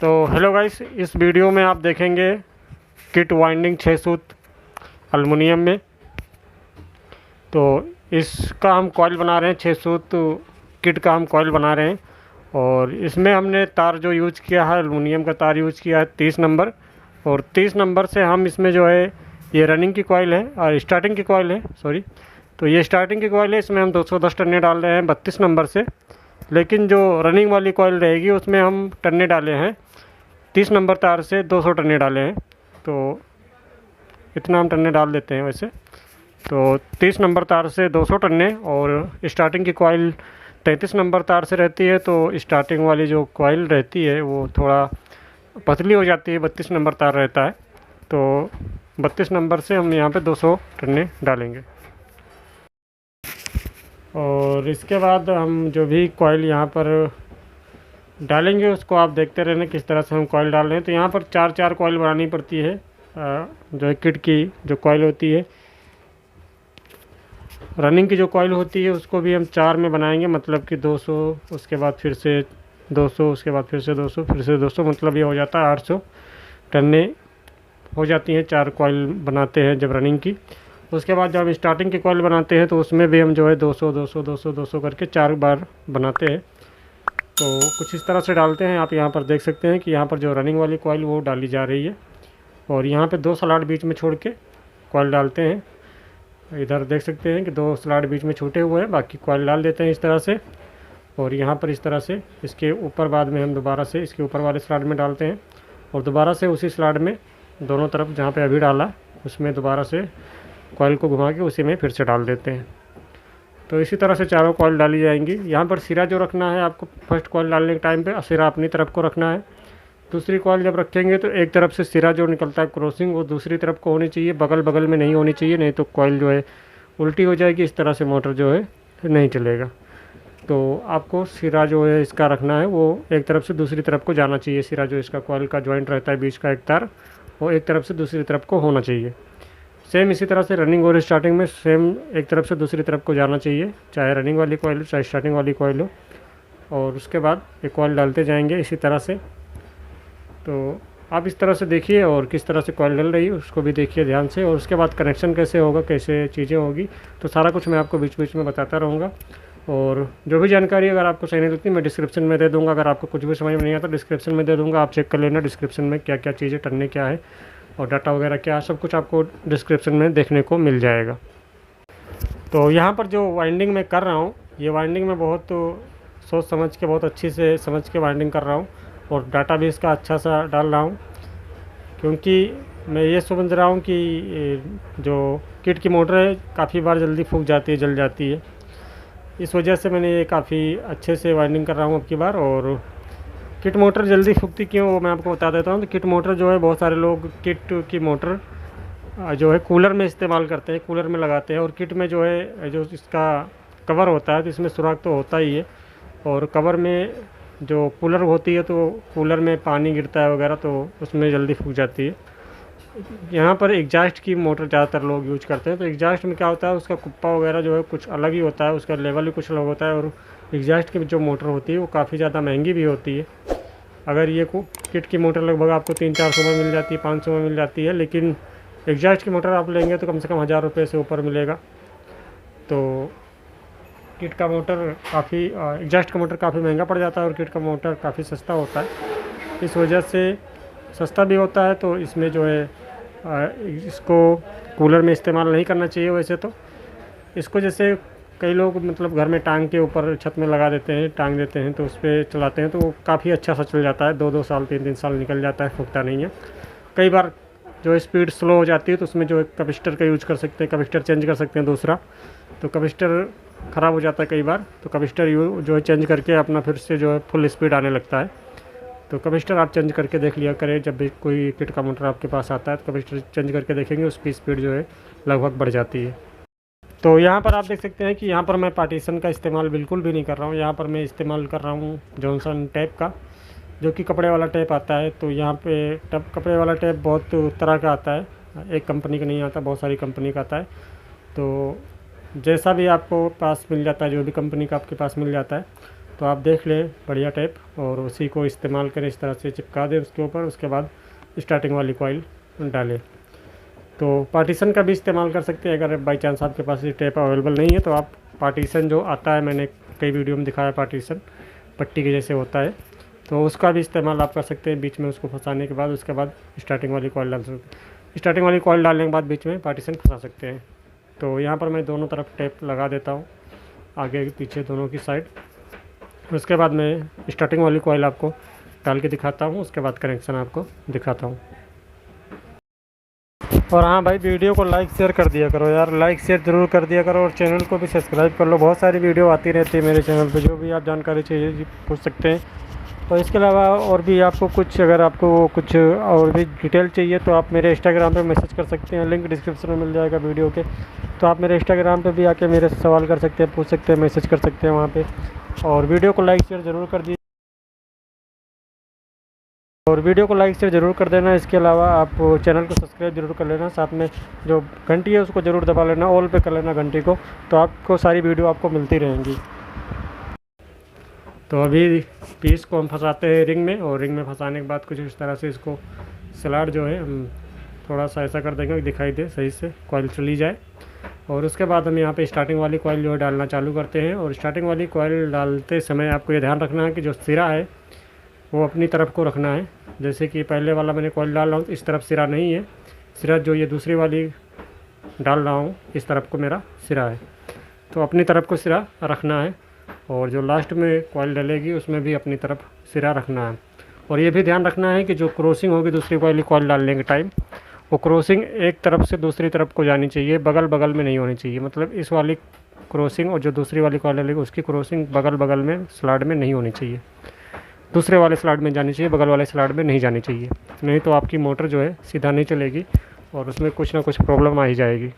तो hello guys, इस video में आप देखेंगे किट वाइंडिंग 6 सूत अलमुनियम में। तो इसका हम कॉइल बना रहे हैं, 6 सूत किट का हम कॉइल बना रहे हैं। और इसमें हमने तार जो यूज़ किया है, अलमुनियम का तार यूज़ किया है 30 नंबर। और 30 नंबर से हम इसमें जो है ये रनिंग की कॉइल है और स्टार्टिंग की कॉइल है, सॉरी। तो ये स्टार्टिंग की कॉइल है, इसमें हम 210 टन्ने डाल रहे हैं 32 नंबर से। लेकिन जो रनिंग वाली कॉइल रहेगी उसमें हम टन्ने डाले हैं 30 नंबर तार से 200 टन्ने डाले हैं। तो इतना हम टन्ने डाल देते हैं वैसे। तो 30 नंबर तार से 200 टन्ने। और स्टार्टिंग की कॉइल 33 नंबर तार से रहती है, तो स्टार्टिंग वाली जो कॉइल रहती है वो थोड़ा पतली हो जाती है, 32 नंबर तार रहता है। तो 32 नंबर से हम यहाँ पे 200 टन्ने डालेंगे। और इसके बाद हम जो भी कॉइल यहाँ पर डालेंगे उसको आप देखते रहना किस तरह से हम कॉइल डाल रहे हैं। तो यहाँ पर 4 कॉइल बनानी पड़ती है। जो है किट की जो कॉइल होती है, रनिंग की जो कॉइल होती है उसको भी हम 4 में बनाएंगे, मतलब कि 200, उसके बाद फिर से 200, उसके बाद फिर से 200, फिर से 200, मतलब ये हो जाता है 800 टन्ने हो जाती हैं 4 कॉइल बनाते हैं जब रनिंग की। उसके बाद जब हम स्टार्टिंग की कॉइल बनाते हैं तो उसमें भी हम जो है 200 200 200 200 करके 4 बार बनाते हैं। तो कुछ इस तरह से डालते हैं। आप यहाँ पर देख सकते हैं कि यहाँ पर जो रनिंग वाली कॉइल वो डाली जा रही है, और यहाँ पे 2 स्लॉट बीच में छोड़ के कॉइल डालते हैं। इधर देख सकते हैं कि 2 स्लॉट बीच में छूटे हुए हैं, बाकी कॉइल डाल देते हैं इस तरह से। और यहाँ पर इस तरह से इसके ऊपर बाद में हम दोबारा से इसके ऊपर वाले स्लॉट में डालते हैं, और दोबारा से उसी स्लॉट में दोनों तरफ जहाँ पर अभी डाला उसमें दोबारा से कॉइल को घुमा के उसी में फिर से डाल देते हैं। तो इसी तरह से चारों कॉइल डाली जाएंगी। यहाँ पर सिरा जो रखना है आपको फर्स्ट कॉइल डालने के टाइम पे सिरा अपनी तरफ को रखना है। दूसरी कॉइल जब रखेंगे तो एक तरफ से सिरा जो निकलता है क्रॉसिंग वो दूसरी तरफ को होनी चाहिए, बगल बगल में नहीं होनी चाहिए, नहीं तो कॉइल जो है उल्टी हो जाएगी। इस तरह से मोटर जो है नहीं चलेगा। तो आपको सिरा जो है इसका रखना है वो एक तरफ से दूसरी तरफ को जाना चाहिए। सिरा जो इसका कॉइल का जॉइंट रहता है बीच का एक तार, वो एक तरफ से दूसरी तरफ को होना चाहिए। सेम इसी तरह से रनिंग और स्टार्टिंग में सेम एक तरफ से दूसरी तरफ को जाना चाहिए, चाहे रनिंग वाली कॉइल हो चाहे स्टार्टिंग वाली कॉइल हो। और उसके बाद एक कॉइल डालते जाएंगे इसी तरह से। तो आप इस तरह से देखिए और किस तरह से कॉइल डल रही है उसको भी देखिए ध्यान से। और उसके बाद कनेक्शन कैसे होगा, कैसे चीज़ें होगी, तो सारा कुछ मैं आपको बीच बीच में बताता रहूँगा। और जो भी जानकारी अगर आपको सही नहीं लगती मैं डिस्क्रिप्शन में दे दूँगा। अगर आपको कुछ भी समझ में नहीं आता डिस्क्रिप्शन में दे दूँगा, आप चेक कर लेना डिस्क्रिप्शन में क्या क्या चीज़ें टन्ने क्या है और डाटा वगैरह क्या है, सब कुछ आपको डिस्क्रिप्शन में देखने को मिल जाएगा। तो यहाँ पर जो वाइंडिंग मैं कर रहा हूँ, ये वाइंडिंग में बहुत सोच समझ के, बहुत अच्छी से समझ के वाइंडिंग कर रहा हूँ, और डाटा भी इसका अच्छा सा डाल रहा हूँ। क्योंकि मैं ये समझ रहा हूँ कि जो किट की मोटर है काफ़ी बार जल्दी फूक जाती है, जल जाती है। इस वजह से मैंने ये काफ़ी अच्छे से वाइंडिंग कर रहा हूँ अब की बार। और किट मोटर जल्दी फूकती क्यों वो मैं आपको बता देता हूँ। तो किट मोटर जो है बहुत सारे लोग किट की मोटर जो है कूलर में इस्तेमाल करते हैं, कूलर में लगाते हैं। और किट में जो है जो इसका कवर होता है तो इसमें सुराख तो होता ही है, और कवर में जो कूलर होती है तो कूलर में पानी गिरता है वगैरह, तो उसमें जल्दी फूक जाती है। यहाँ पर एग्जास्ट की मोटर ज़्यादातर लोग यूज करते हैं। तो एग्जास्ट में क्या होता है, उसका कुप्पा वगैरह जो है कुछ अलग ही होता है, उसका लेवल भी कुछ अलग होता है। और एग्जास्ट की जो मोटर होती है वो काफ़ी ज़्यादा महंगी भी होती है। अगर ये किट की मोटर लगभग आपको 300-400 में मिल जाती है, 500 में मिल जाती है, लेकिन एग्जास्ट की मोटर आप लेंगे तो कम से कम 1000 रुपये से ऊपर मिलेगा। तो किट का मोटर काफ़ी एग्जास्ट का मोटर काफ़ी महंगा पड़ जाता है और किट का मोटर काफ़ी सस्ता होता है। इस वजह से सस्ता भी होता है, तो इसमें जो है इसको कूलर में इस्तेमाल नहीं करना चाहिए। वैसे तो इसको जैसे कई लोग मतलब घर में टांग के ऊपर छत में लगा देते हैं, टांग देते हैं, तो उस पर चलाते हैं, तो वो काफ़ी अच्छा सा चल जाता है। 2-2 साल 3-3 साल निकल जाता है, फूकता नहीं है। कई बार जो स्पीड स्लो हो जाती है तो उसमें जो है कैपेसिटर का यूज कर सकते हैं, कैपेसिटर चेंज कर सकते हैं दूसरा। तो कैपेसिटर ख़राब हो जाता है कई बार, तो कैपेसिटर जो है चेंज करके अपना फिर से जो है फुल स्पीड आने लगता है। तो कैपेसिटर आप चेंज करके देख लिया करें, जब भी कोई किट का मोटर आपके पास आता है तो कैपेसिटर चेंज करके देखेंगे, उसकी स्पीड जो है लगभग बढ़ जाती है। तो यहाँ पर आप देख सकते हैं कि यहाँ पर मैं पार्टीशन का इस्तेमाल बिल्कुल भी नहीं कर रहा हूँ। यहाँ पर मैं इस्तेमाल कर रहा हूँ जॉनसन टेप का, जो कि कपड़े वाला टेप आता है। तो यहाँ पे कपड़े वाला टेप बहुत तरह का आता है, एक कंपनी का नहीं आता, बहुत सारी कंपनी का आता है। तो जैसा भी आपको पास मिल जाता है, जो भी कंपनी का आपके पास मिल जाता है, तो आप देख लें बढ़िया टेप, और उसी को इस्तेमाल करें, इस तरह से चिपका दें उसके ऊपर। उसके बाद स्टार्टिंग वाली कॉइल डालें। तो पार्टीशन का भी इस्तेमाल कर सकते हैं, अगर बाई चांस आपके पास ये टेप अवेलेबल नहीं है तो आप पार्टीशन जो आता है, मैंने कई वीडियो में दिखाया, पार्टीशन पट्टी के जैसे होता है, तो उसका भी इस्तेमाल आप कर सकते हैं बीच में उसको फंसाने के बाद। उसके बाद स्टार्टिंग वाली कॉइल डाल सकते हैं। स्टार्टिंग वाली कॉइल डालने के बाद बीच में पार्टीशन फंसा सकते हैं। तो यहाँ पर मैं दोनों तरफ टेप लगा देता हूँ, आगे पीछे दोनों की साइड। उसके बाद मैं स्टार्टिंग वाली कॉइल आपको डाल के दिखाता हूँ, उसके बाद कनेक्शन आपको दिखाता हूँ। और हाँ भाई, वीडियो को लाइक शेयर कर दिया करो यार, लाइक शेयर ज़रूर कर दिया करो, और चैनल को भी सब्सक्राइब कर लो। बहुत सारी वीडियो आती रहती है मेरे चैनल पे, जो भी आप जानकारी चाहिए जी पूछ सकते हैं। और इसके अलावा और भी आपको कुछ, अगर आपको कुछ और भी डिटेल चाहिए तो आप मेरे इंस्टाग्राम पे मैसेज कर सकते हैं, लिंक डिस्क्रिप्शन में मिल जाएगा वीडियो के। तो आप मेरे इंस्टाग्राम पे भी आके मेरे से सवाल कर सकते हैं, पूछ सकते हैं, मैसेज कर सकते हैं वहाँ पे। और वीडियो को लाइक शेयर ज़रूर कर देना। इसके अलावा आप चैनल को सब्सक्राइब जरूर कर लेना, साथ में जो घंटी है उसको ज़रूर दबा लेना, ऑल पे कर लेना घंटी को, तो आपको सारी वीडियो आपको मिलती रहेंगी। तो अभी पीस को हम फंसाते हैं रिंग में, और रिंग में फंसाने के बाद कुछ इस तरह से इसको स्लाइड जो है हम थोड़ा सा ऐसा कर देंगे कि दिखाई दे सही से, कॉइल चली जाए। और उसके बाद हम यहाँ पे स्टार्टिंग वाली कॉइल जो है डालना चालू करते हैं। और स्टार्टिंग वाली कॉइल डालते समय आपको ये ध्यान रखना है कि जो सिरा है वो अपनी तरफ को रखना है। जैसे कि पहले वाला मैंने कॉइल डाल रहा हूँ, इस तरफ सिरा नहीं है, सिरा जो ये दूसरी वाली डाल रहा हूँ इस तरफ को मेरा सिरा है, तो अपनी तरफ को सिरा रखना है। और जो लास्ट में कॉइल डलेगी उसमें भी अपनी तरफ सिरा रखना है। और ये भी ध्यान रखना है कि जो क्रॉसिंग होगी दूसरी वाली कॉइल डालने के टाइम, वो क्रॉसिंग एक तरफ से दूसरी तरफ को जानी चाहिए, बगल बगल में नहीं होनी चाहिए। मतलब इस वाली क्रॉसिंग और जो दूसरी वाली कॉइल डलेगी उसकी क्रॉसिंग बगल बगल में स्लाइड में नहीं होनी चाहिए, दूसरे वाले स्लाइड में जानी चाहिए, बगल वाले स्लाइड में नहीं जानी चाहिए। नहीं तो आपकी मोटर जो है सीधा नहीं चलेगी और उसमें कुछ ना कुछ प्रॉब्लम आ ही जाएगी।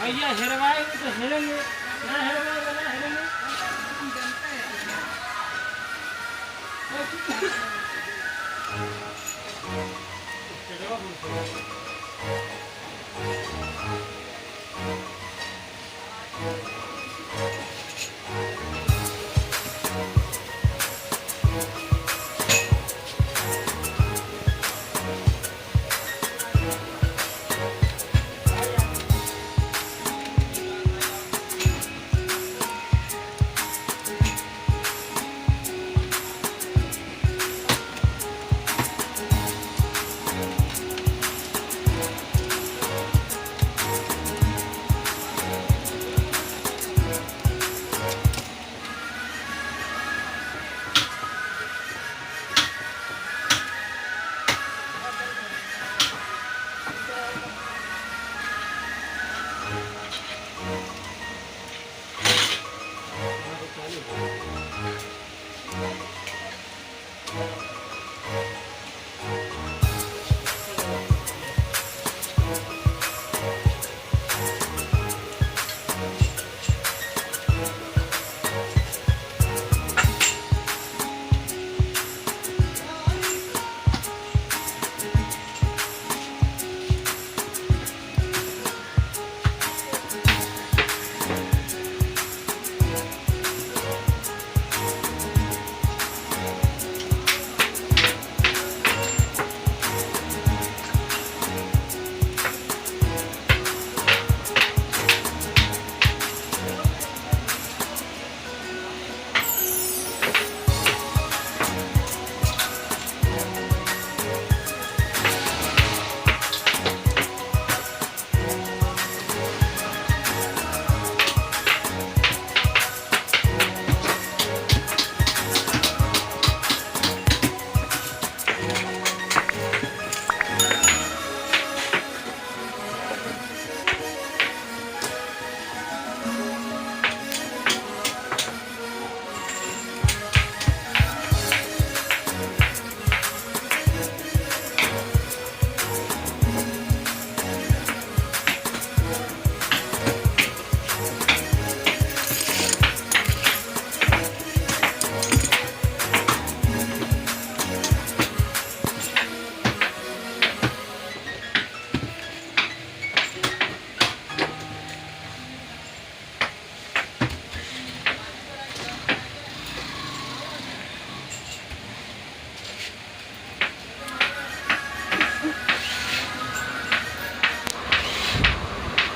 भैया हेरवाए तो हेरेंगे ना, हेरवाए वाला हेरेंगे हम जानते हैं।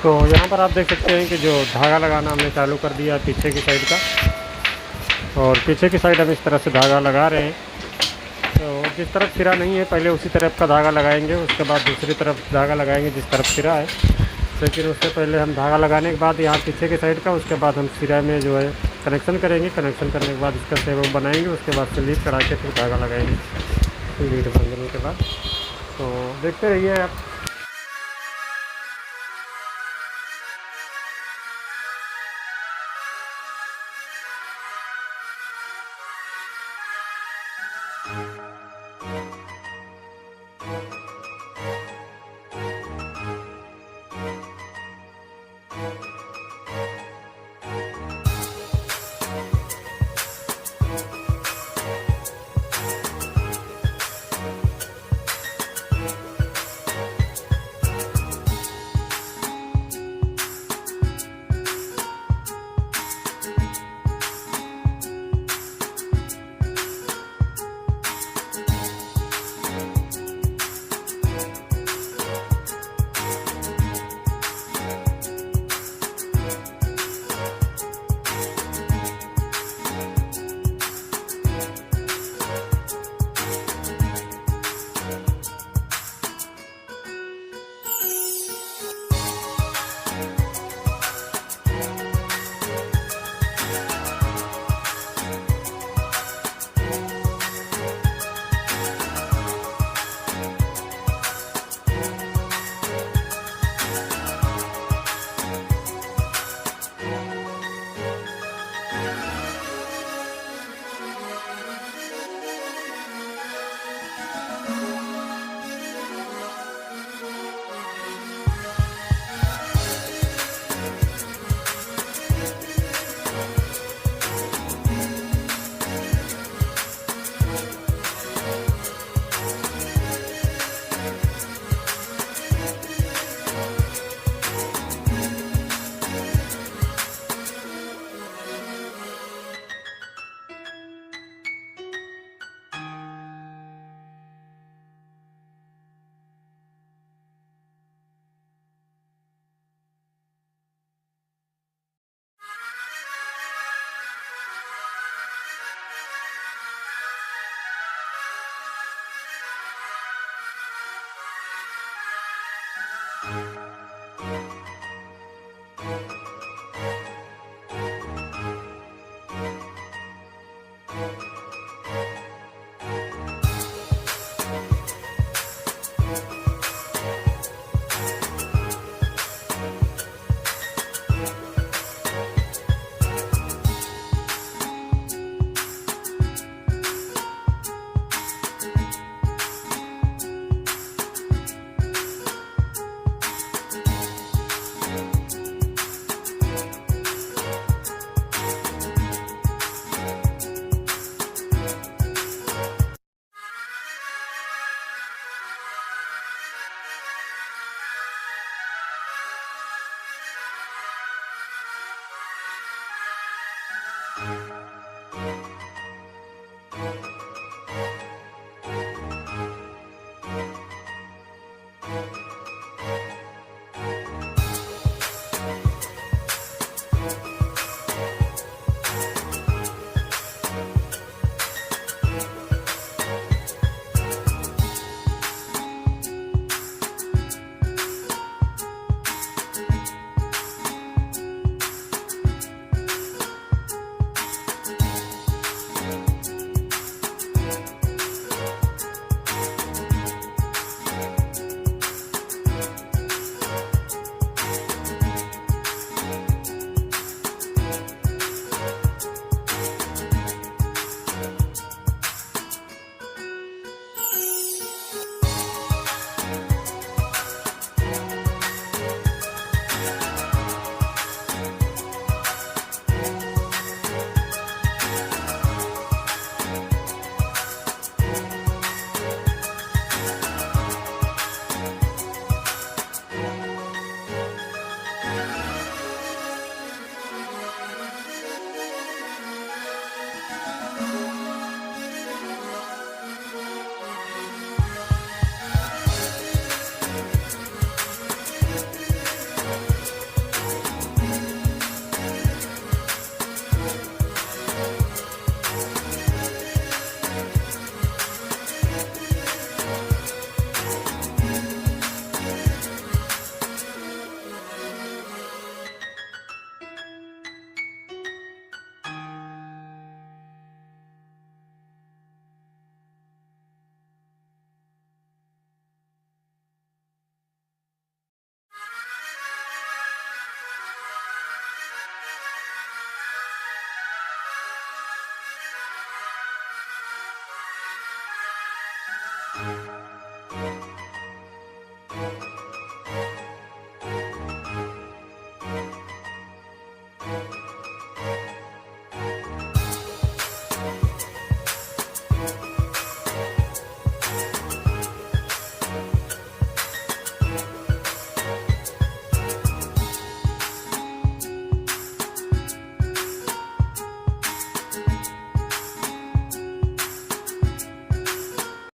तो यहाँ पर आप देख सकते हैं कि जो धागा लगाना हमने चालू कर दिया पीछे की साइड का, और पीछे की साइड हम इस तरह से धागा लगा रहे हैं। तो जिस तरफ सिरा नहीं है पहले उसी तरफ का धागा लगाएंगे, उसके बाद दूसरी तरफ धागा लगाएंगे जिस तरफ सिरा है। लेकिन उससे पहले हम धागा लगाने के बाद यहाँ पीछे की साइड का, उसके बाद हम सिरा में जो है कनेक्शन करेंगे। कनेक्शन करने के बाद इसका सेव बनाएंगे, उसके बाद से लीड चढ़ा के फिर धागा लगाएंगे लीड बांधने के बाद। तो देखते रहिए आप।